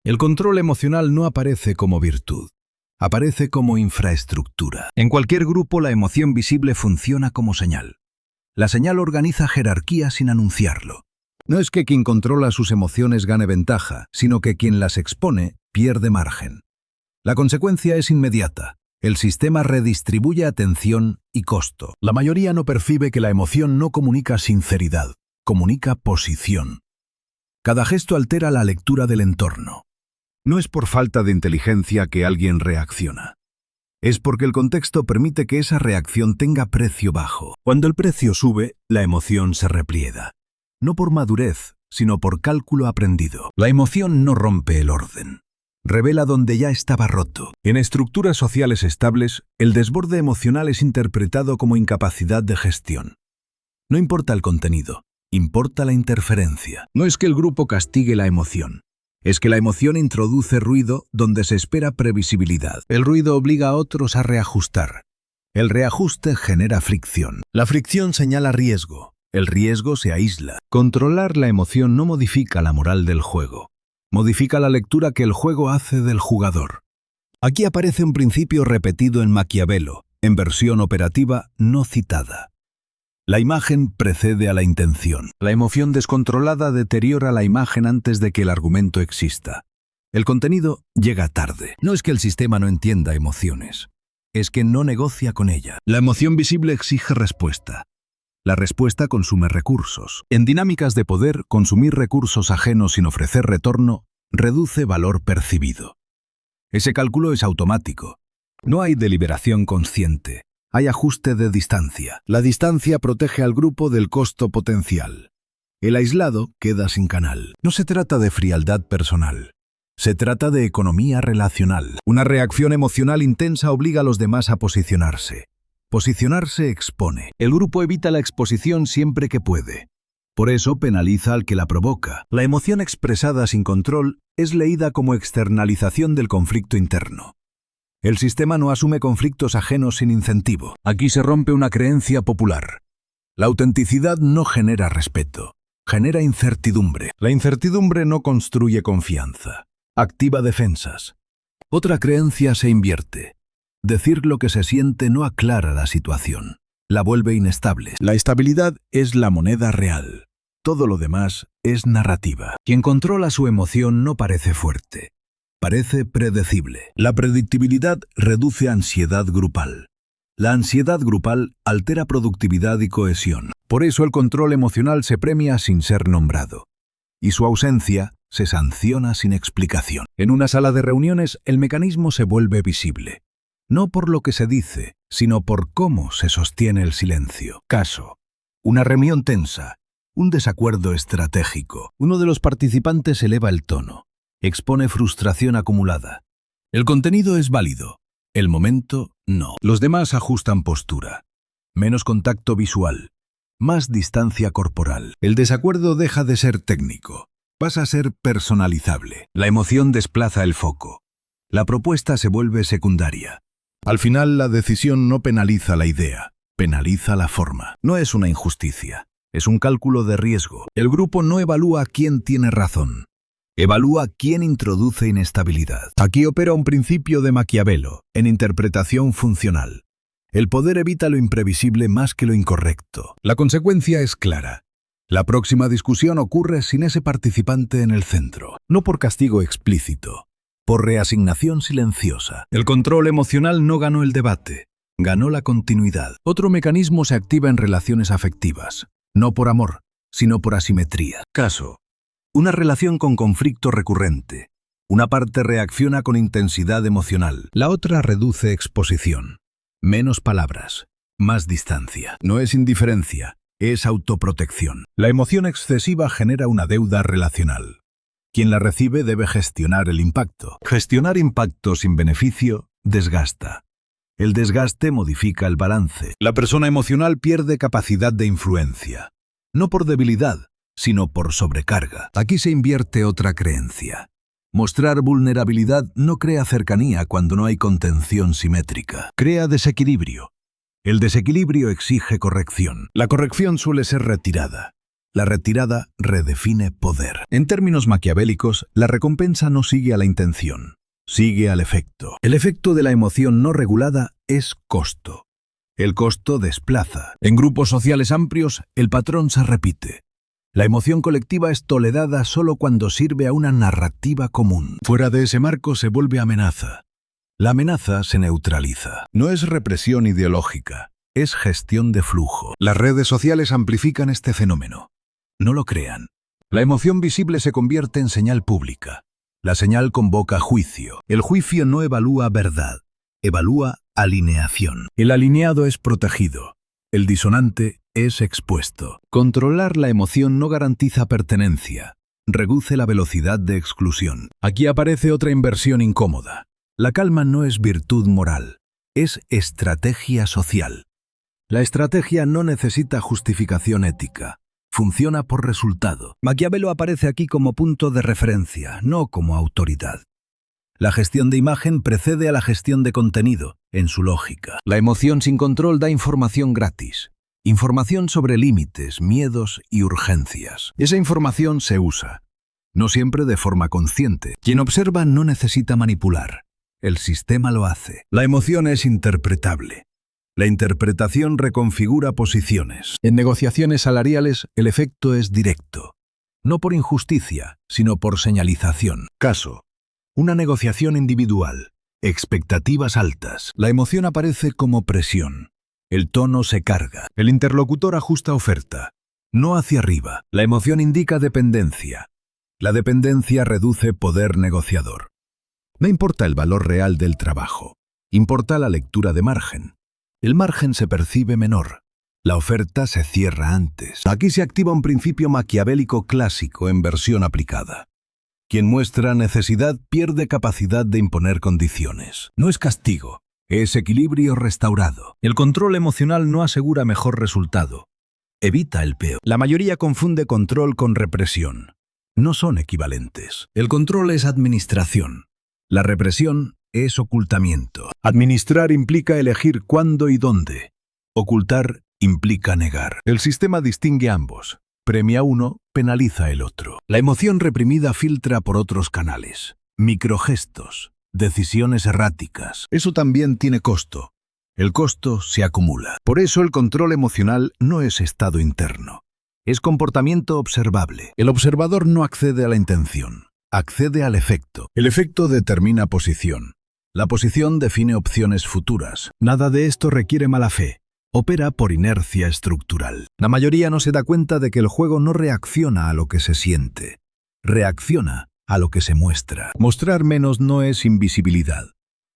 El control emocional no aparece como virtud, aparece como infraestructura. En cualquier grupo la emoción visible funciona como señal. La señal organiza jerarquía sin anunciarlo. No es que quien controla sus emociones gane ventaja, sino que quien las expone pierde margen. La consecuencia es inmediata. El sistema redistribuye atención y costo. La mayoría no percibe que la emoción no comunica sinceridad, comunica posición. Cada gesto altera la lectura del entorno. No es por falta de inteligencia que alguien reacciona. Es porque el contexto permite que esa reacción tenga precio bajo. Cuando el precio sube, la emoción se repliega. No por madurez, sino por cálculo aprendido. La emoción no rompe el orden. Revela donde ya estaba roto. En estructuras sociales estables, el desborde emocional es interpretado como incapacidad de gestión. No importa el contenido, importa la interferencia. No es que el grupo castigue la emoción. Es que la emoción introduce ruido donde se espera previsibilidad. El ruido obliga a otros a reajustar. El reajuste genera fricción. La fricción señala riesgo. El riesgo se aísla. Controlar la emoción no modifica la moral del juego. Modifica la lectura que el juego hace del jugador. Aquí aparece un principio repetido en Maquiavelo, en versión operativa no citada. La imagen precede a la intención. La emoción descontrolada deteriora la imagen antes de que el argumento exista. El contenido llega tarde. No es que el sistema no entienda emociones, es que no negocia con ella. La emoción visible exige respuesta. La respuesta consume recursos. En dinámicas de poder, consumir recursos ajenos sin ofrecer retorno reduce valor percibido. Ese cálculo es automático. No hay deliberación consciente. Hay ajuste de distancia. La distancia protege al grupo del costo potencial. El aislado queda sin canal. No se trata de frialdad personal. Se trata de economía relacional. Una reacción emocional intensa obliga a los demás a posicionarse. Posicionarse expone. El grupo evita la exposición siempre que puede. Por eso penaliza al que la provoca. La emoción expresada sin control es leída como externalización del conflicto interno. El sistema no asume conflictos ajenos sin incentivo. Aquí se rompe una creencia popular. La autenticidad no genera respeto, genera incertidumbre. La incertidumbre no construye confianza, activa defensas. Otra creencia se invierte. Decir lo que se siente no aclara la situación, la vuelve inestable. La estabilidad es la moneda real. Todo lo demás es narrativa. Quien controla su emoción no parece fuerte. Parece predecible. La predictibilidad reduce ansiedad grupal. La ansiedad grupal altera productividad y cohesión. Por eso el control emocional se premia sin ser nombrado. Y su ausencia se sanciona sin explicación. En una sala de reuniones el mecanismo se vuelve visible. No por lo que se dice, sino por cómo se sostiene el silencio. Caso: una reunión tensa, un desacuerdo estratégico. Uno de los participantes eleva el tono. Expone frustración acumulada. El contenido es válido, el momento no. Los demás ajustan postura. Menos contacto visual, más distancia corporal. El desacuerdo deja de ser técnico, pasa a ser personalizable. La emoción desplaza el foco. La propuesta se vuelve secundaria. Al final la decisión no penaliza la idea, penaliza la forma. No es una injusticia, es un cálculo de riesgo. El grupo no evalúa quién tiene razón. Evalúa quién introduce inestabilidad. Aquí opera un principio de Maquiavelo, en interpretación funcional. El poder evita lo imprevisible más que lo incorrecto. La consecuencia es clara. La próxima discusión ocurre sin ese participante en el centro. No por castigo explícito, por reasignación silenciosa. El control emocional no ganó el debate, ganó la continuidad. Otro mecanismo se activa en relaciones afectivas, no por amor, sino por asimetría. Caso: una relación con conflicto recurrente. Una parte reacciona con intensidad emocional. La otra reduce exposición. Menos palabras, más distancia. No es indiferencia, es autoprotección. La emoción excesiva genera una deuda relacional. Quien la recibe debe gestionar el impacto. Gestionar impacto sin beneficio desgasta. El desgaste modifica el balance. La persona emocional pierde capacidad de influencia. No por debilidad, sino por sobrecarga. Aquí se invierte otra creencia. Mostrar vulnerabilidad no crea cercanía cuando no hay contención simétrica. Crea desequilibrio. El desequilibrio exige corrección. La corrección suele ser retirada. La retirada redefine poder. En términos maquiavélicos, la recompensa no sigue a la intención, sigue al efecto. El efecto de la emoción no regulada es costo. El costo desplaza. En grupos sociales amplios, el patrón se repite. La emoción colectiva es tolerada solo cuando sirve a una narrativa común. Fuera de ese marco se vuelve amenaza. La amenaza se neutraliza. No es represión ideológica, es gestión de flujo. Las redes sociales amplifican este fenómeno. No lo crean. La emoción visible se convierte en señal pública. La señal convoca juicio. El juicio no evalúa verdad, evalúa alineación. El alineado es protegido. El disonante es expuesto. Controlar la emoción no garantiza pertenencia. Reduce la velocidad de exclusión. Aquí aparece otra inversión incómoda. La calma no es virtud moral, es estrategia social. La estrategia no necesita justificación ética. Funciona por resultado. Maquiavelo aparece aquí como punto de referencia, no como autoridad. La gestión de imagen precede a la gestión de contenido, en su lógica. La emoción sin control da información gratis. Información sobre límites, miedos y urgencias. Esa información se usa, no siempre de forma consciente. Quien observa no necesita manipular. El sistema lo hace. La emoción es interpretable. La interpretación reconfigura posiciones. En negociaciones salariales, el efecto es directo. No por injusticia, sino por señalización. Caso: una negociación individual. Expectativas altas. La emoción aparece como presión. El tono se carga. El interlocutor ajusta oferta. No hacia arriba. La emoción indica dependencia. La dependencia reduce poder negociador. No importa el valor real del trabajo. Importa la lectura de margen. El margen se percibe menor. La oferta se cierra antes. Aquí se activa un principio maquiavélico clásico en versión aplicada. Quien muestra necesidad pierde capacidad de imponer condiciones. No es castigo, es equilibrio restaurado. El control emocional no asegura mejor resultado. Evita el peor. La mayoría confunde control con represión. No son equivalentes. El control es administración. La represión es ocultamiento. Administrar implica elegir cuándo y dónde. Ocultar implica negar. El sistema distingue ambos. Premia uno, penaliza el otro. La emoción reprimida filtra por otros canales. Microgestos, decisiones erráticas. Eso también tiene costo. El costo se acumula. Por eso el control emocional no es estado interno. Es comportamiento observable. El observador no accede a la intención. Accede al efecto. El efecto determina posición. La posición define opciones futuras. Nada de esto requiere mala fe. Opera por inercia estructural. La mayoría no se da cuenta de que el juego no reacciona a lo que se siente. Reacciona a lo que se muestra. Mostrar menos no es invisibilidad.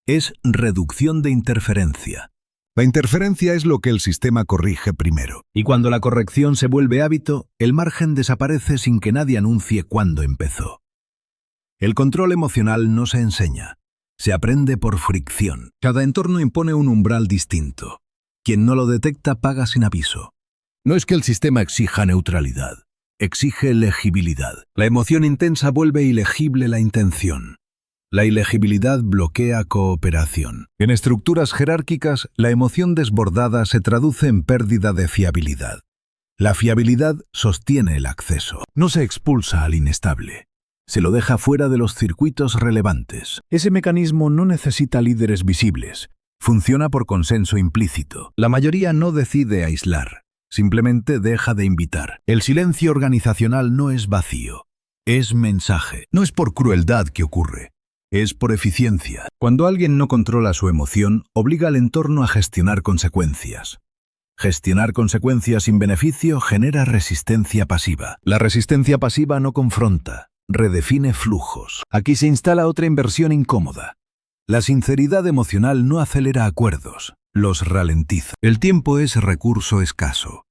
Es reducción de interferencia. La interferencia es lo que el sistema corrige primero. Y cuando la corrección se vuelve hábito, el margen desaparece sin que nadie anuncie cuándo empezó. El control emocional no se enseña. Se aprende por fricción. Cada entorno impone un umbral distinto. Quien no lo detecta paga sin aviso. No es que el sistema exija neutralidad. Exige legibilidad. La emoción intensa vuelve ilegible la intención. La ilegibilidad bloquea cooperación. En estructuras jerárquicas, la emoción desbordada se traduce en pérdida de fiabilidad. La fiabilidad sostiene el acceso. No se expulsa al inestable. Se lo deja fuera de los circuitos relevantes. Ese mecanismo no necesita líderes visibles. Funciona por consenso implícito. La mayoría no decide aislar. Simplemente deja de invitar. El silencio organizacional no es vacío. Es mensaje. No es por crueldad que ocurre. Es por eficiencia. Cuando alguien no controla su emoción, obliga al entorno a gestionar consecuencias. Gestionar consecuencias sin beneficio genera resistencia pasiva. La resistencia pasiva no confronta, redefine flujos. Aquí se instala otra inversión incómoda. La sinceridad emocional no acelera acuerdos, los ralentiza. El tiempo es recurso escaso.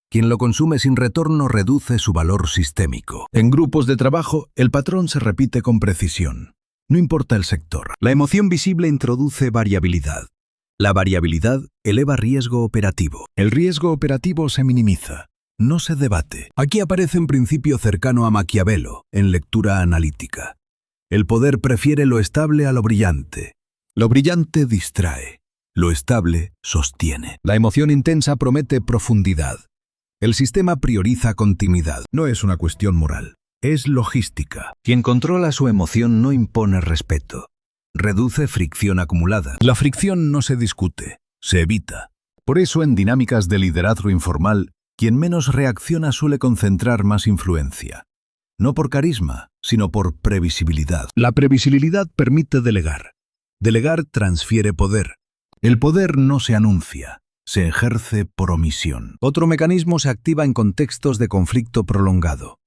Quien lo consume sin retorno reduce su valor sistémico. En grupos de trabajo, el patrón se repite con precisión. No importa el sector. La emoción visible introduce variabilidad. La variabilidad eleva riesgo operativo. El riesgo operativo se minimiza, no se debate. Aquí aparece un principio cercano a Maquiavelo, en lectura analítica. El poder prefiere lo estable a lo brillante. Lo brillante distrae. Lo estable sostiene. La emoción intensa promete profundidad. El sistema prioriza continuidad. No es una cuestión moral, es logística. Quien controla su emoción no impone respeto. Reduce fricción acumulada. La fricción no se discute, se evita. Por eso en dinámicas de liderazgo informal, quien menos reacciona suele concentrar más influencia. No por carisma, sino por previsibilidad. La previsibilidad permite delegar. Delegar transfiere poder. El poder no se anuncia, se ejerce por omisión. Otro mecanismo se activa en contextos de conflicto prolongado.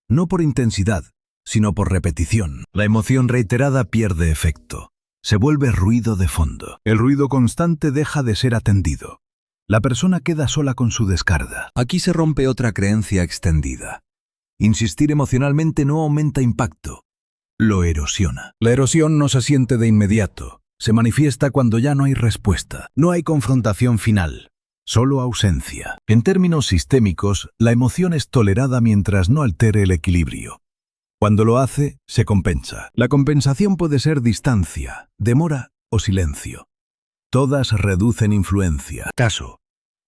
No por intensidad, sino por repetición. La emoción reiterada pierde efecto. Se vuelve ruido de fondo. El ruido constante deja de ser atendido. La persona queda sola con su descarga. Aquí se rompe otra creencia extendida. Insistir emocionalmente no aumenta impacto, lo erosiona. La erosión no se siente de inmediato, se manifiesta cuando ya no hay respuesta. No hay confrontación final, solo ausencia. En términos sistémicos, la emoción es tolerada mientras no altere el equilibrio. Cuando lo hace, se compensa. La compensación puede ser distancia, demora o silencio. Todas reducen influencia. Caso: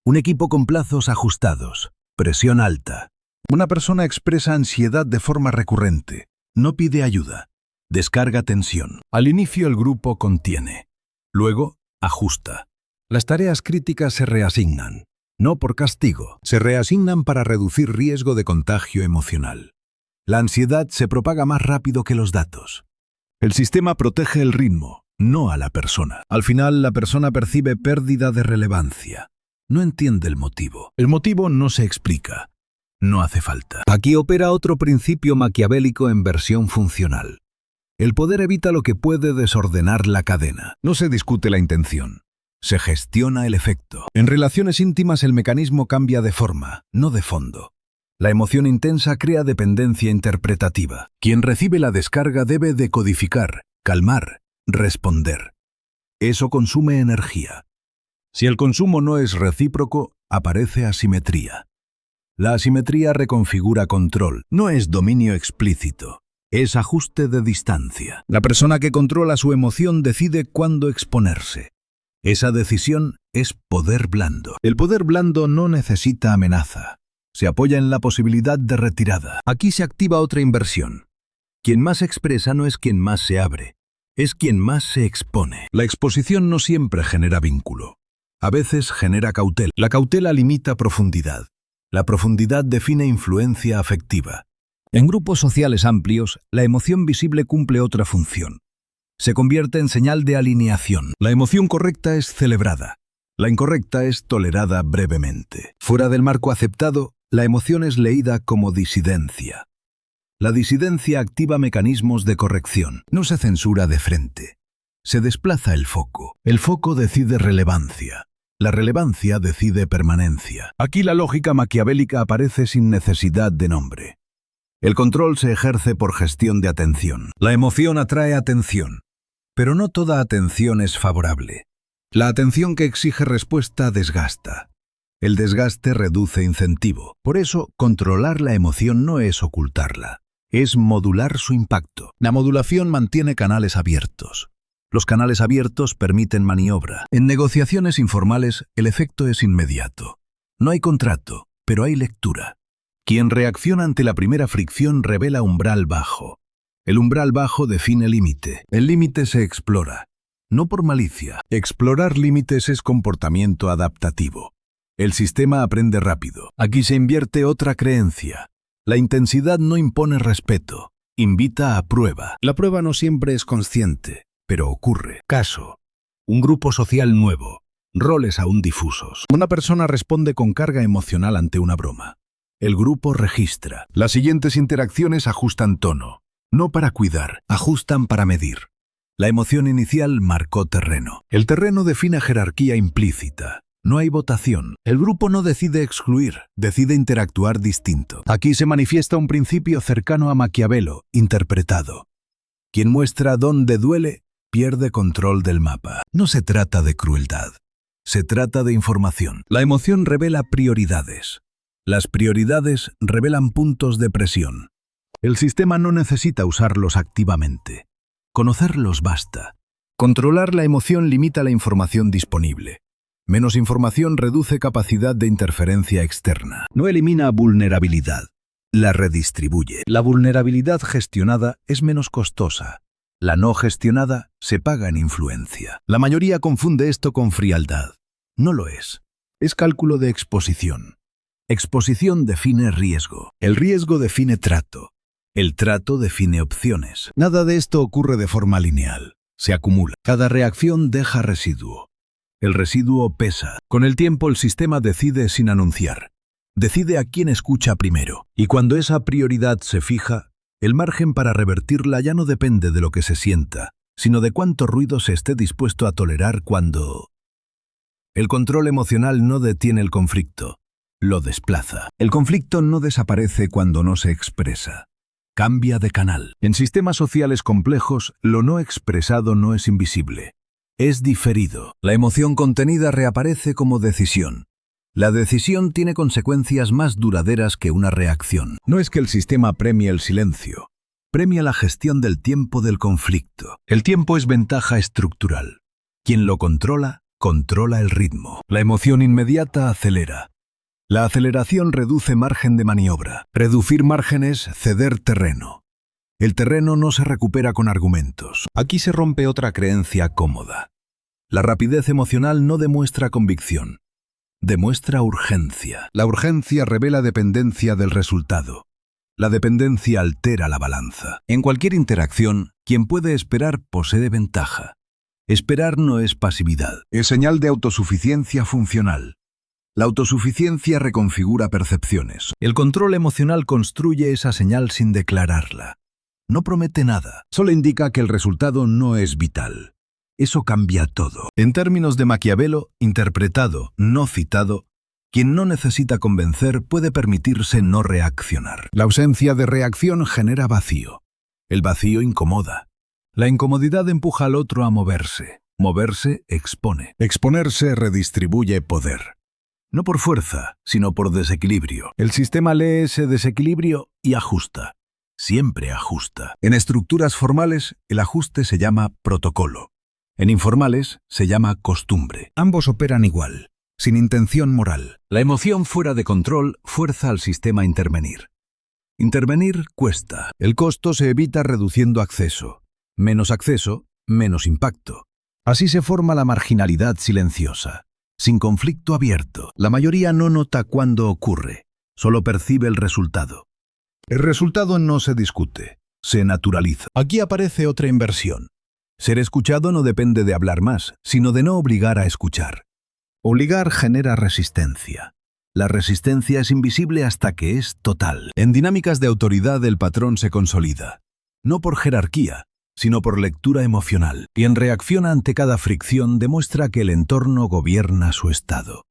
un equipo con plazos ajustados, presión alta. Una persona expresa ansiedad de forma recurrente, no pide ayuda, descarga tensión. Al inicio el grupo contiene, luego ajusta. Las tareas críticas se reasignan, no por castigo, se reasignan para reducir riesgo de contagio emocional. La ansiedad se propaga más rápido que los datos. El sistema protege el ritmo, no a la persona. Al final la persona percibe pérdida de relevancia. No entiende el motivo. El motivo no se explica. No hace falta. Aquí opera otro principio maquiavélico en versión funcional. El poder evita lo que puede desordenar la cadena. No se discute la intención. Se gestiona el efecto. En relaciones íntimas el mecanismo cambia de forma, no de fondo. La emoción intensa crea dependencia interpretativa. Quien recibe la descarga debe decodificar, calmar, responder. Eso consume energía. Si el consumo no es recíproco, aparece asimetría. La asimetría reconfigura control, no es dominio explícito, es ajuste de distancia. La persona que controla su emoción decide cuándo exponerse. Esa decisión es poder blando. El poder blando no necesita amenaza, se apoya en la posibilidad de retirada. Aquí se activa otra inversión. Quien más expresa no es quien más se abre, es quien más se expone. La exposición no siempre genera vínculo, a veces genera cautela. La cautela limita profundidad. La profundidad define influencia afectiva. En grupos sociales amplios, la emoción visible cumple otra función. Se convierte en señal de alineación. La emoción correcta es celebrada. La incorrecta es tolerada brevemente. Fuera del marco aceptado, la emoción es leída como disidencia. La disidencia activa mecanismos de corrección. No se censura de frente. Se desplaza el foco. El foco decide relevancia. La relevancia decide permanencia. Aquí la lógica maquiavélica aparece sin necesidad de nombre. El control se ejerce por gestión de atención. La emoción atrae atención, pero no toda atención es favorable. La atención que exige respuesta desgasta. El desgaste reduce incentivo. Por eso, controlar la emoción no es ocultarla, es modular su impacto. La modulación mantiene canales abiertos. Los canales abiertos permiten maniobra. En negociaciones informales, el efecto es inmediato. No hay contrato, pero hay lectura. Quien reacciona ante la primera fricción revela umbral bajo. El umbral bajo define límite. El límite se explora, no por malicia. Explorar límites es comportamiento adaptativo. El sistema aprende rápido. Aquí se invierte otra creencia. La intensidad no impone respeto, invita a prueba. La prueba no siempre es consciente, pero ocurre. Caso: un grupo social nuevo, roles aún difusos. Una persona responde con carga emocional ante una broma. El grupo registra. Las siguientes interacciones ajustan tono. No para cuidar, ajustan para medir. La emoción inicial marcó terreno. El terreno define jerarquía implícita. No hay votación. El grupo no decide excluir, decide interactuar distinto. Aquí se manifiesta un principio cercano a Maquiavelo, interpretado. Quien muestra dónde duele, pierde control del mapa. No se trata de crueldad. Se trata de información. La emoción revela prioridades. Las prioridades revelan puntos de presión. El sistema no necesita usarlos activamente. Conocerlos basta. Controlar la emoción limita la información disponible. Menos información reduce capacidad de interferencia externa. No elimina vulnerabilidad, la redistribuye. La vulnerabilidad gestionada es menos costosa. La no gestionada se paga en influencia. La mayoría confunde esto con frialdad. No lo es. Es cálculo de exposición. Exposición define riesgo. El riesgo define trato. El trato define opciones. Nada de esto ocurre de forma lineal. Se acumula. Cada reacción deja residuo. El residuo pesa. Con el tiempo el sistema decide sin anunciar. Decide a quién escucha primero. Y cuando esa prioridad se fija, el margen para revertirla ya no depende de lo que se sienta, sino de cuánto ruido se esté dispuesto a tolerar cuando... El control emocional no detiene el conflicto, lo desplaza. El conflicto no desaparece cuando no se expresa. Cambia de canal. En sistemas sociales complejos, lo no expresado no es invisible. Es diferido. La emoción contenida reaparece como decisión. La decisión tiene consecuencias más duraderas que una reacción. No es que el sistema premie el silencio. Premia la gestión del tiempo del conflicto. El tiempo es ventaja estructural. Quien lo controla, controla el ritmo. La emoción inmediata acelera. La aceleración reduce margen de maniobra. Reducir margen es ceder terreno. El terreno no se recupera con argumentos. Aquí se rompe otra creencia cómoda. La rapidez emocional no demuestra convicción. Demuestra urgencia. La urgencia revela dependencia del resultado. La dependencia altera la balanza. En cualquier interacción, quien puede esperar posee ventaja. Esperar no es pasividad. Es señal de autosuficiencia funcional. La autosuficiencia reconfigura percepciones. El control emocional construye esa señal sin declararla. No promete nada, solo indica que el resultado no es vital. Eso cambia todo. En términos de Maquiavelo, interpretado, no citado, quien no necesita convencer puede permitirse no reaccionar. La ausencia de reacción genera vacío. El vacío incomoda. La incomodidad empuja al otro a moverse. Moverse expone. Exponerse redistribuye poder. No por fuerza, sino por desequilibrio. El sistema lee ese desequilibrio y ajusta. Siempre ajusta. En estructuras formales, el ajuste se llama protocolo. En informales, se llama costumbre. Ambos operan igual, sin intención moral. La emoción fuera de control fuerza al sistema a intervenir. Intervenir cuesta. El costo se evita reduciendo acceso. Menos acceso, menos impacto. Así se forma la marginalidad silenciosa, sin conflicto abierto. La mayoría no nota cuándo ocurre, solo percibe el resultado. El resultado no se discute, se naturaliza. Aquí aparece otra inversión. Ser escuchado no depende de hablar más, sino de no obligar a escuchar. Obligar genera resistencia. La resistencia es invisible hasta que es total. En dinámicas de autoridad el patrón se consolida, no por jerarquía, sino por lectura emocional. Quien reacciona ante cada fricción demuestra que el entorno gobierna su estado.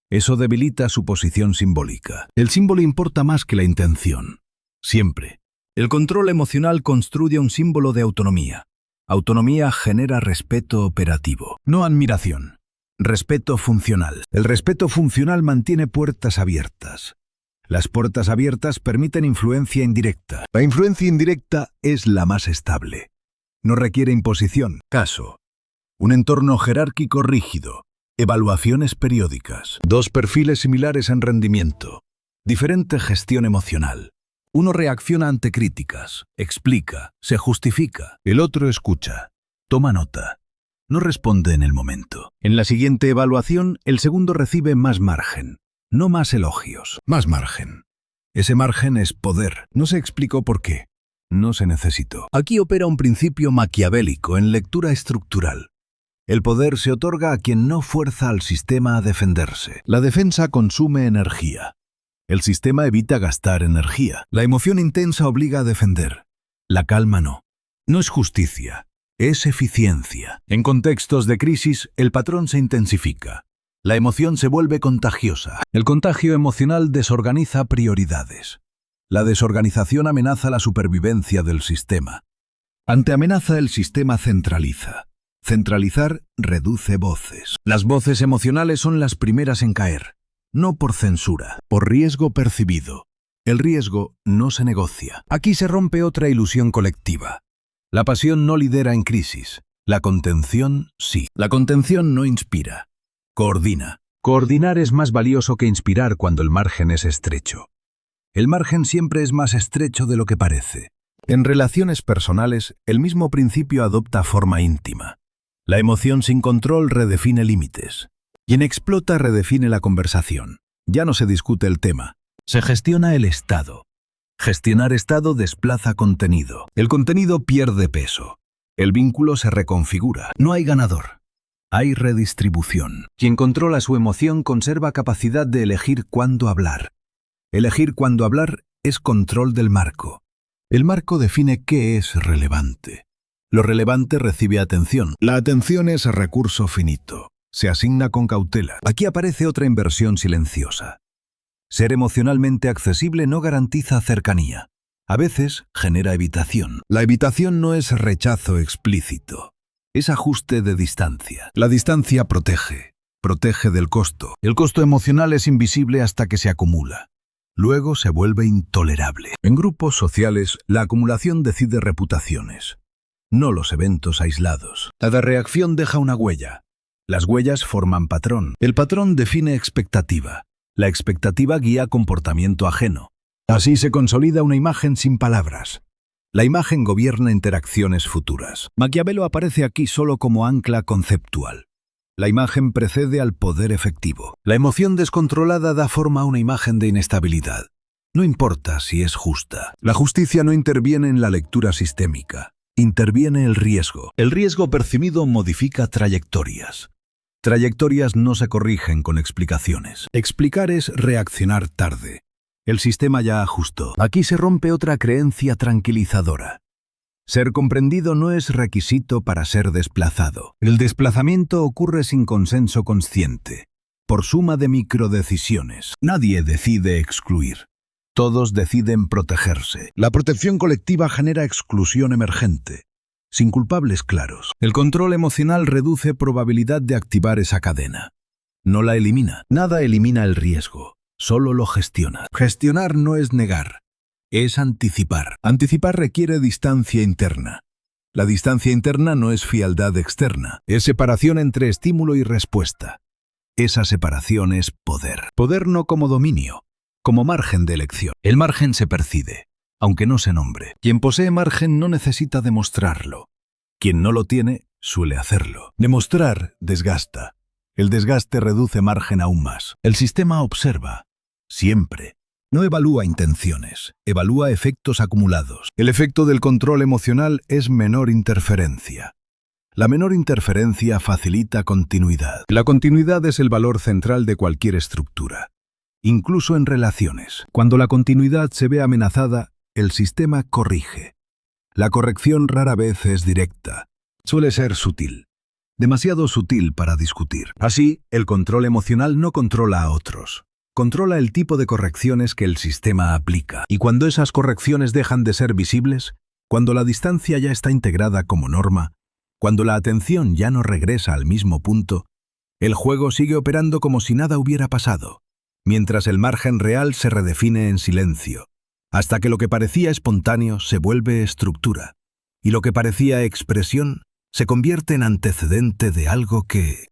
Eso debilita su posición simbólica. El símbolo importa más que la intención. Siempre. El control emocional construye un símbolo de autonomía. Autonomía genera respeto operativo, no admiración. Respeto funcional. El respeto funcional mantiene puertas abiertas. Las puertas abiertas permiten influencia indirecta. La influencia indirecta es la más estable. No requiere imposición. Caso. Un entorno jerárquico rígido. Evaluaciones periódicas. Dos perfiles similares en rendimiento. Diferente gestión emocional. Uno reacciona ante críticas, explica, se justifica. El otro escucha, toma nota. No responde en el momento. En la siguiente evaluación, el segundo recibe más margen, no más elogios, más margen. Ese margen es poder. No se explicó por qué. No se necesitó. Aquí opera un principio maquiavélico en lectura estructural. El poder se otorga a quien no fuerza al sistema a defenderse. La defensa consume energía. El sistema evita gastar energía. La emoción intensa obliga a defender. La calma no. No es justicia, es eficiencia. En contextos de crisis, el patrón se intensifica. La emoción se vuelve contagiosa. El contagio emocional desorganiza prioridades. La desorganización amenaza la supervivencia del sistema. Ante amenaza, el sistema centraliza. Centralizar reduce voces. Las voces emocionales son las primeras en caer. No por censura, por riesgo percibido. El riesgo no se negocia. Aquí se rompe otra ilusión colectiva. La pasión no lidera en crisis. La contención sí. La contención no inspira. Coordina. Coordinar es más valioso que inspirar cuando el margen es estrecho. El margen siempre es más estrecho de lo que parece. En relaciones personales, el mismo principio adopta forma íntima. La emoción sin control redefine límites. Quien explota redefine la conversación. Ya no se discute el tema. Se gestiona el estado. Gestionar estado desplaza contenido. El contenido pierde peso. El vínculo se reconfigura. No hay ganador. Hay redistribución. Quien controla su emoción conserva capacidad de elegir cuándo hablar. Elegir cuándo hablar es control del marco. El marco define qué es relevante. Lo relevante recibe atención. La atención es recurso finito. Se asigna con cautela. Aquí aparece otra inversión silenciosa. Ser emocionalmente accesible no garantiza cercanía. A veces genera evitación. La evitación no es rechazo explícito. Es ajuste de distancia. La distancia protege. Protege del costo. El costo emocional es invisible hasta que se acumula. Luego se vuelve intolerable. En grupos sociales, la acumulación decide reputaciones, no los eventos aislados. Cada reacción deja una huella. Las huellas forman patrón. El patrón define expectativa. La expectativa guía comportamiento ajeno. Así se consolida una imagen sin palabras. La imagen gobierna interacciones futuras. Maquiavelo aparece aquí solo como ancla conceptual. La imagen precede al poder efectivo. La emoción descontrolada da forma a una imagen de inestabilidad. No importa si es justa. La justicia no interviene en la lectura sistémica. Interviene el riesgo. El riesgo percibido modifica trayectorias. Trayectorias no se corrigen con explicaciones. Explicar es reaccionar tarde. El sistema ya ajustó. Aquí se rompe otra creencia tranquilizadora. Ser comprendido no es requisito para ser desplazado. El desplazamiento ocurre sin consenso consciente, por suma de microdecisiones. Nadie decide excluir. Todos deciden protegerse. La protección colectiva genera exclusión emergente, sin culpables claros. El control emocional reduce probabilidad de activar esa cadena. No la elimina. Nada elimina el riesgo, solo lo gestiona. Gestionar no es negar. Es anticipar. Anticipar requiere distancia interna. La distancia interna no es frialdad externa, es separación entre estímulo y respuesta. Esa separación es poder. Poder no como dominio, como margen de elección. El margen se percibe, aunque no se nombre. Quien posee margen no necesita demostrarlo. Quien no lo tiene, suele hacerlo. Demostrar desgasta. El desgaste reduce margen aún más. El sistema observa, siempre. No evalúa intenciones, evalúa efectos acumulados. El efecto del control emocional es menor interferencia. La menor interferencia facilita continuidad. La continuidad es el valor central de cualquier estructura, incluso en relaciones. Cuando la continuidad se ve amenazada, el sistema corrige. La corrección rara vez es directa. Suele ser sutil. Demasiado sutil para discutir. Así, el control emocional no controla a otros. Controla el tipo de correcciones que el sistema aplica. Y cuando esas correcciones dejan de ser visibles, cuando la distancia ya está integrada como norma, cuando la atención ya no regresa al mismo punto, el juego sigue operando como si nada hubiera pasado, mientras el margen real se redefine en silencio, hasta que lo que parecía espontáneo se vuelve estructura, y lo que parecía expresión se convierte en antecedente de algo que